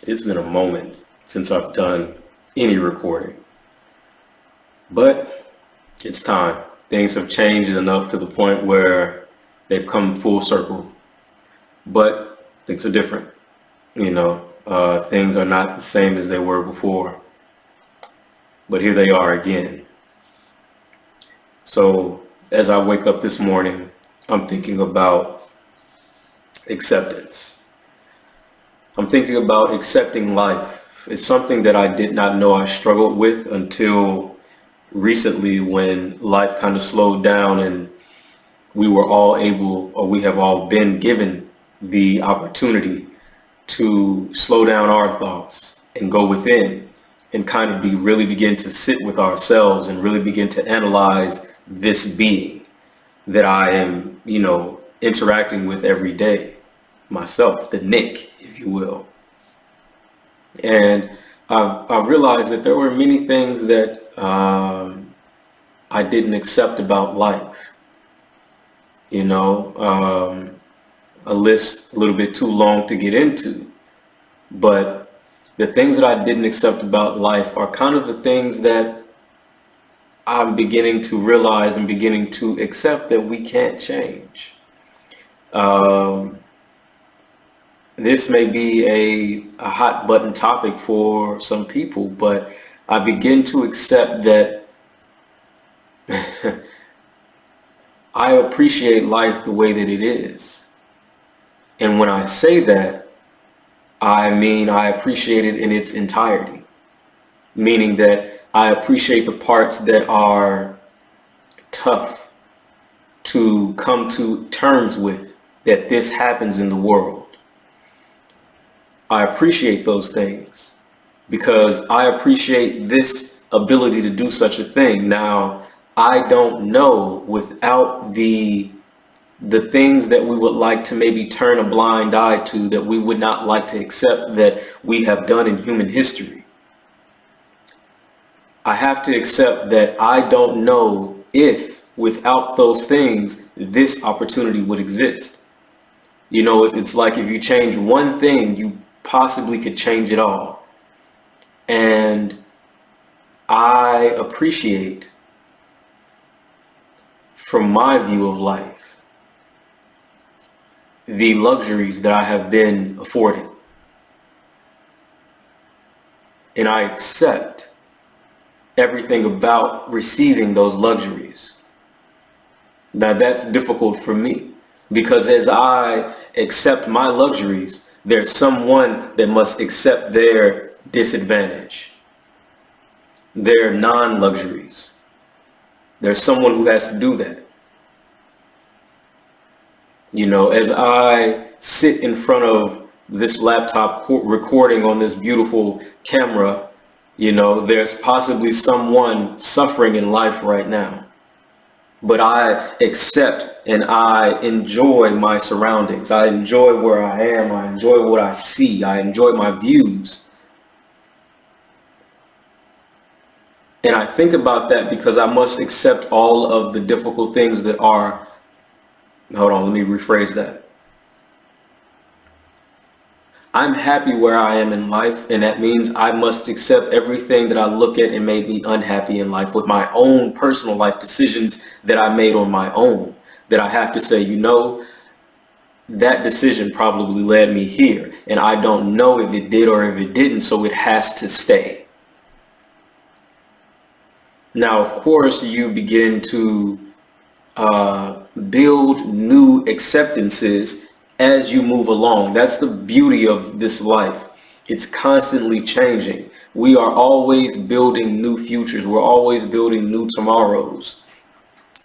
It's been a moment since I've done any recording, but it's time. Things have changed enough to the point where they've come full circle, but things are different. Things are not the same as they were before, but here they are again. So as I wake up this morning, I'm thinking about acceptance. I'm thinking about accepting life. It's something that I did not know I struggled with until recently, when life kind of slowed down and we were all able, or we have all been given the opportunity to slow down our thoughts and go within and kind of really begin to sit with ourselves and really begin to analyze this being that I am, interacting with every day, myself, the Nick, if you will. And I realized that there were many things that I didn't accept about life. A list a little bit too long to get into, but the things that I didn't accept about life are kind of the things that I'm beginning to realize and beginning to accept that we can't change. This may be a hot button topic for some people, but I begin to accept that I appreciate life the way that it is. And when I say that, I mean I appreciate it in its entirety, meaning that I appreciate the parts that are tough to come to terms with, that this happens in the world. I appreciate those things because I appreciate this ability to do such a thing. Now, I don't know, without the things that we would like to maybe turn a blind eye to, that we would not like to accept that we have done in human history. I have to accept that I don't know if without those things, this opportunity would exist. It's like if you change one thing, you possibly could change it all. And I appreciate, from my view of life, the luxuries that I have been afforded. And I accept everything about receiving those luxuries. Now that's difficult for me, because as I accept my luxuries, there's someone that must accept their disadvantage, their non-luxuries. There's someone who has to do that. As I sit in front of this laptop recording on this beautiful camera, there's possibly someone suffering in life right now. But I accept and I enjoy my surroundings. I enjoy where I am. I enjoy what I see. I enjoy my views. And I think about that because I must accept all of the difficult things that are. Hold on, let me rephrase that. I'm happy where I am in life, and that means I must accept everything that I look at and made me unhappy in life, with my own personal life decisions that I made on my own, that I have to say, that decision probably led me here, and I don't know if it did or if it didn't, so it has to stay. Now, of course, you begin to build new acceptances as you move along. That's the beauty of this life. It's constantly changing. We are always building new futures. We're always building new tomorrows.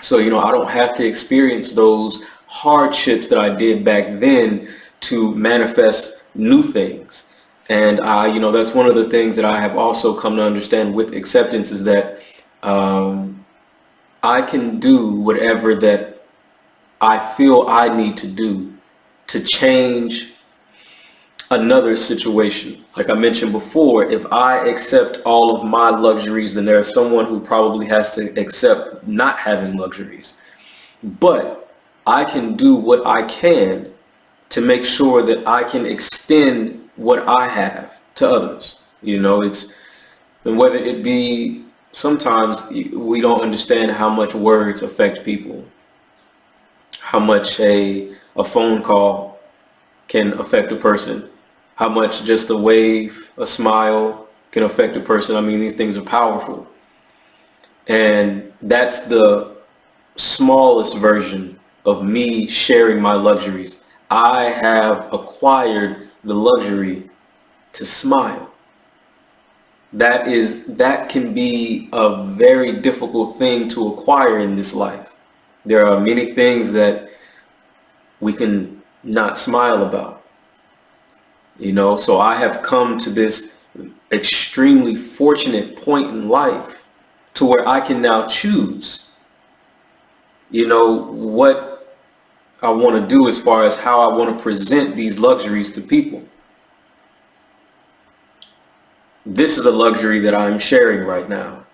So, I don't have to experience those hardships that I did back then to manifest new things. And that's one of the things that I have also come to understand with acceptance, is that I can do whatever that I feel I need to do to change another situation. Like I mentioned before, if I accept all of my luxuries, then there's someone who probably has to accept not having luxuries. But I can do what I can to make sure that I can extend what I have to others. And whether it be, sometimes we don't understand how much words affect people, how much a phone call can affect a person, how much just a wave, a smile can affect a person. I mean, these things are powerful. And that's the smallest version of me sharing my luxuries. I have acquired the luxury to smile. That can be a very difficult thing to acquire in this life. There are many things that we can not smile about. So I have come to this extremely fortunate point in life to where I can now choose, what I want to do as far as how I want to present these luxuries to people. This is a luxury that I'm sharing right now.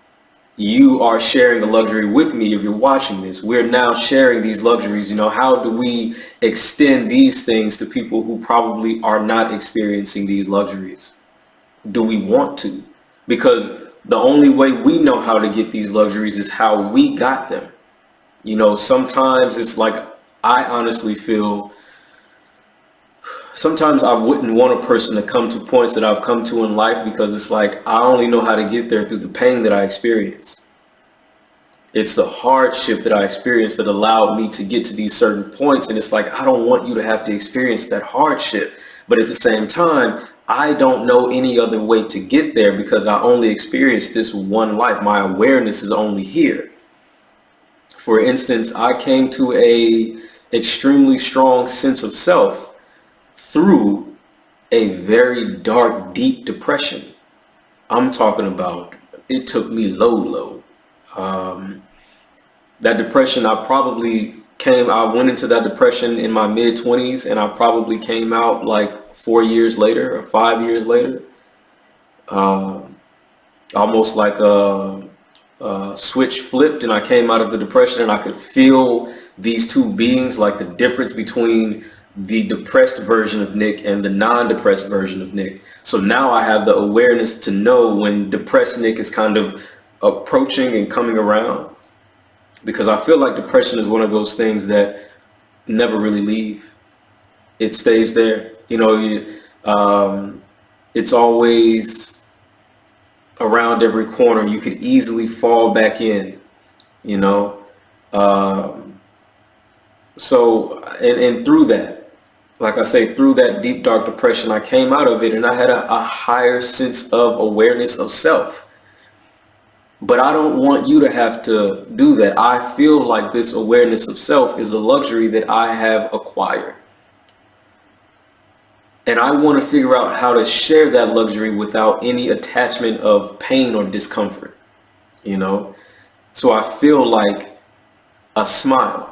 You are sharing a luxury with me if you're watching this. We're now sharing these luxuries. How do we extend these things to people who probably are not experiencing these luxuries? Do we want to? Because the only way we know how to get these luxuries is how we got them. Sometimes it's like, I honestly feel sometimes I wouldn't want a person to come to points that I've come to in life, because it's like, I only know how to get there through the pain that I experienced. It's the hardship that I experienced that allowed me to get to these certain points. And it's like, I don't want you to have to experience that hardship. But at the same time, I don't know any other way to get there, because I only experienced this one life. My awareness is only here. For instance, I came to a extremely strong sense of self through a very dark, deep depression. I'm talking about, it took me low. That depression, I went into that depression in my mid-20s, and I probably came out like 4 years later or 5 years later. Almost like a switch flipped, and I came out of the depression, and I could feel these two beings, like the difference between the depressed version of Nick and the non-depressed version of Nick. So now I have the awareness to know when depressed Nick is kind of approaching and coming around, because I feel like depression is one of those things that never really leave. It stays there. It's always around every corner. You could easily fall back in, so, and through that, like I say, through that deep, dark depression, I came out of it, and I had a higher sense of awareness of self. But I don't want you to have to do that. I feel like this awareness of self is a luxury that I have acquired. And I want to figure out how to share that luxury without any attachment of pain or discomfort, So I feel like a smile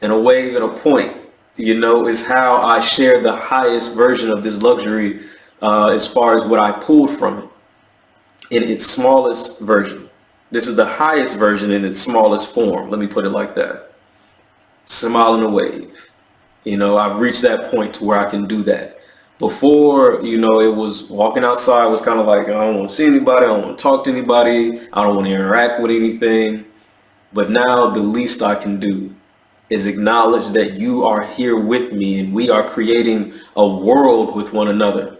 and a wave and a point, is how I share the highest version of this luxury, as far as what I pulled from it in its smallest version. This is the highest version in its smallest form. Let me put it like that. Smile and a wave. I've reached that point to where I can do that. Before, it was walking outside was kind of like, I don't want to see anybody. I don't want to talk to anybody. I don't want to interact with anything. But now the least I can do is acknowledge that you are here with me, and we are creating a world with one another.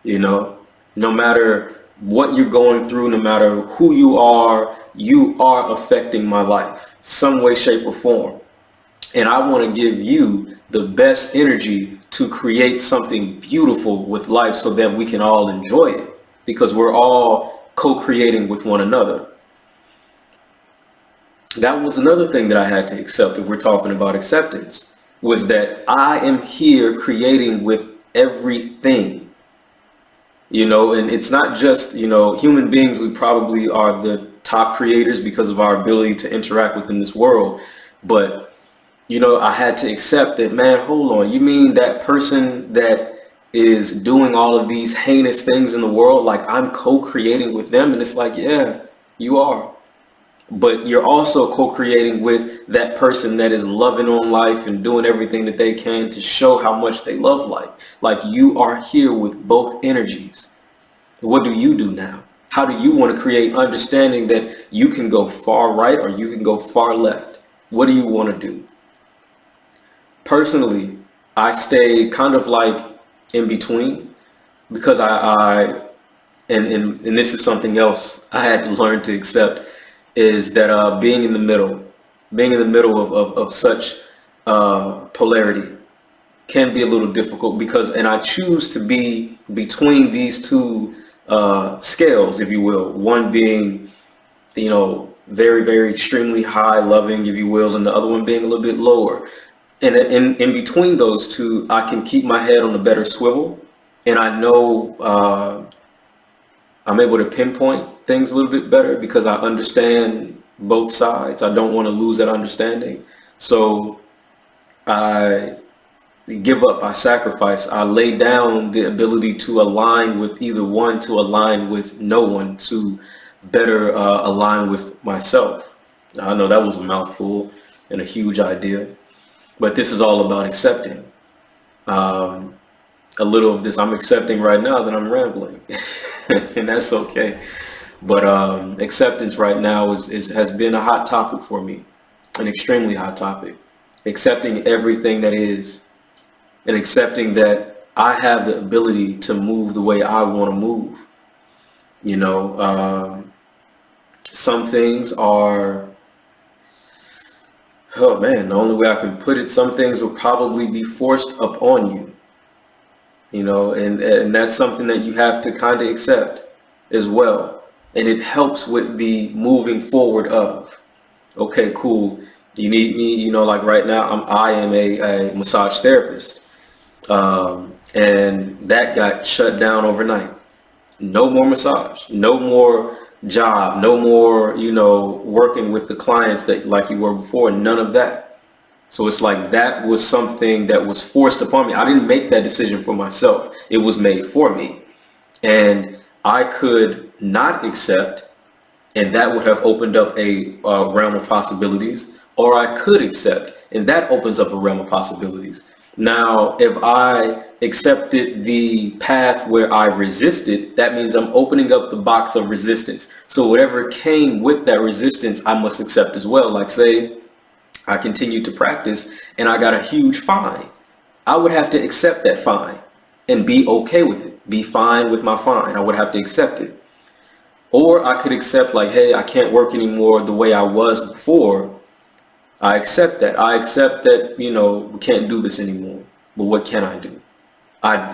No matter what you're going through, no matter who you are affecting my life, some way, shape, or form. And I want to give you the best energy to create something beautiful with life, so that we can all enjoy it, because we're all co-creating with one another. That was another thing that I had to accept, if we're talking about acceptance, was that I am here creating with everything. And it's not just, human beings. We probably are the top creators because of our ability to interact within this world. But, I had to accept that, man, hold on. You mean that person that is doing all of these heinous things in the world, like I'm co-creating with them? And it's like, yeah, you are. But you're also co-creating with that person that is loving on life and doing everything that they can to show how much they love life. Like, you are here with both energies. What do you do now? How do you want to create understanding that you can go far right or you can go far left? What do you want to do? Personally, I stay kind of like in between because and this is something else I had to learn to accept, is that being in the middle of such polarity can be a little difficult and I choose to be between these two scales, if you will. One being, very, very extremely high loving, if you will, and the other one being a little bit lower. And in between those two, I can keep my head on a better swivel, and I know I'm able to pinpoint things a little bit better because I understand both sides. I don't want to lose that understanding. So I give up, I sacrifice, I lay down the ability to align with either one, to align with no one, to better align with myself. I know that was a mouthful and a huge idea, but this is all about accepting. A little of this I'm accepting right now that I'm rambling, and that's okay. But acceptance right now has been a hot topic for me, an extremely hot topic. Accepting everything that is, and accepting that I have the ability to move the way I want to move. Some things are, oh man, the only way I can put it, some things will probably be forced upon you. And that's something that you have to kind of accept as well. And it helps with the moving forward of, okay, cool. You need me, like right now, I am a massage therapist. And that got shut down overnight. No more massage, no more job, no more, working with the clients that like you were before, none of that. So it's like that was something that was forced upon me. I didn't make that decision for myself. It was made for me. And I could not accept, and that would have opened up a realm of possibilities, or I could accept, and that opens up a realm of possibilities. Now, if I accepted the path where I resisted, that means I'm opening up the box of resistance. So whatever came with that resistance, I must accept as well. Like say, I continued to practice and I got a huge fine. I would have to accept that fine and be okay with it. Be fine with my fine. I would have to accept it. Or I could accept like, hey, I can't work anymore the way I was before. I accept that. I accept that, we can't do this anymore. But what can I do? I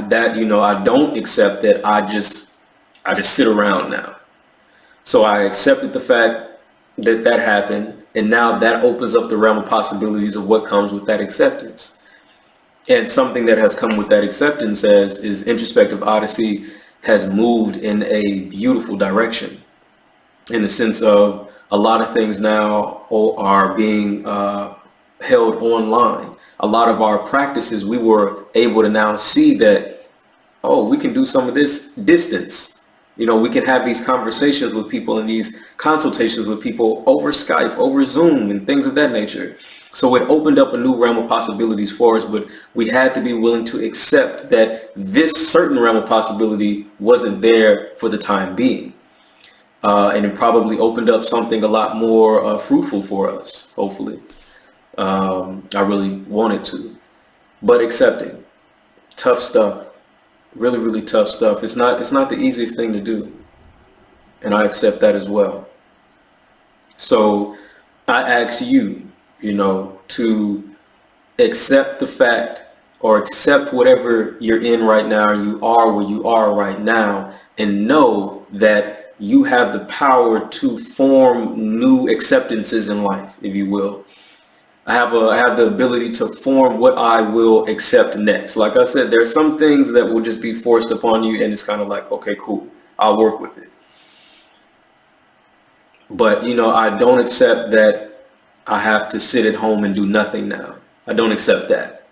don't accept that I just sit around now. So I accepted the fact that that happened. And now that opens up the realm of possibilities of what comes with that acceptance. And something that has come with that acceptance is Introspective Odyssey has moved in a beautiful direction, in the sense of a lot of things now are being held online. A lot of our practices, we were able to now see that, we can do some of this distance. We can have these conversations with people and these consultations with people over Skype, over Zoom, and things of that nature. So it opened up a new realm of possibilities for us, but we had to be willing to accept that this certain realm of possibility wasn't there for the time being. And it probably opened up something a lot more fruitful for us, hopefully. I really wanted to. But accepting, tough stuff. Really, really tough stuff. It's not the easiest thing to do. And I accept that as well. So I ask you, to accept the fact, or accept whatever you're in right now, you are where you are right now, and know that you have the power to form new acceptances in life, if you will. I have the ability to form what I will accept next. Like I said, there's some things that will just be forced upon you, and it's kind of like, okay, cool, I'll work with it. But, I don't accept that I have to sit at home and do nothing now. I don't accept that.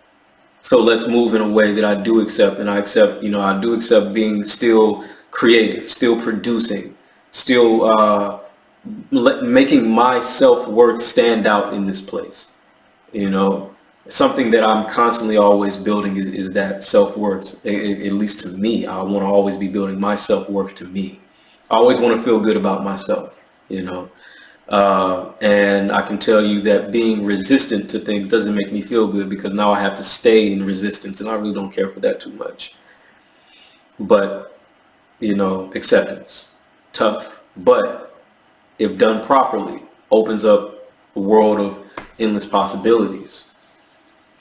So let's move in a way that I do accept, and I accept, I do accept being still creative, still producing, still making my self-worth stand out in this place. something that I'm constantly always building is that self-worth. At least to me, I want to always be building my self-worth to me. I always want to feel good about myself, you know. And I can tell you that being resistant to things doesn't make me feel good, because now I have to stay in resistance, and I really don't care for that too much. But, acceptance, tough, but if done properly, opens up a world of endless possibilities.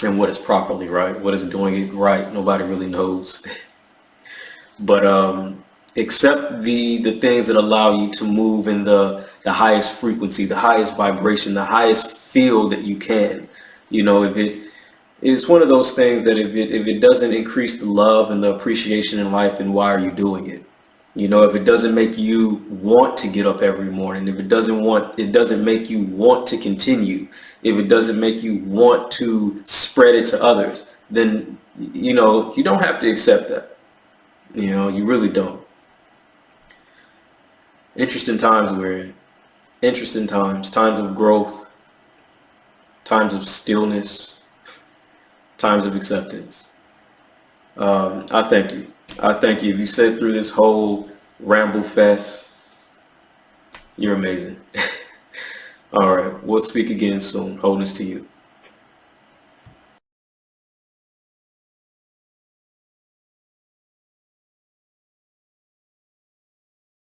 And what is properly right? What is doing it right? Nobody really knows. But accept the things that allow you to move in the highest frequency, the highest vibration, the highest feel that you can. If it's one of those things that if it doesn't increase the love and the appreciation in life, then why are you doing it? If it doesn't make you want to get up every morning, if it doesn't make you want to continue, if it doesn't make you want to spread it to others, then, you don't have to accept that. You really don't. Interesting times we're in. Interesting times of growth, times of stillness, times of acceptance. I thank you. I thank you. If you sat through this whole ramble fest, you're amazing. All right. We'll speak again soon. Wholeness to you.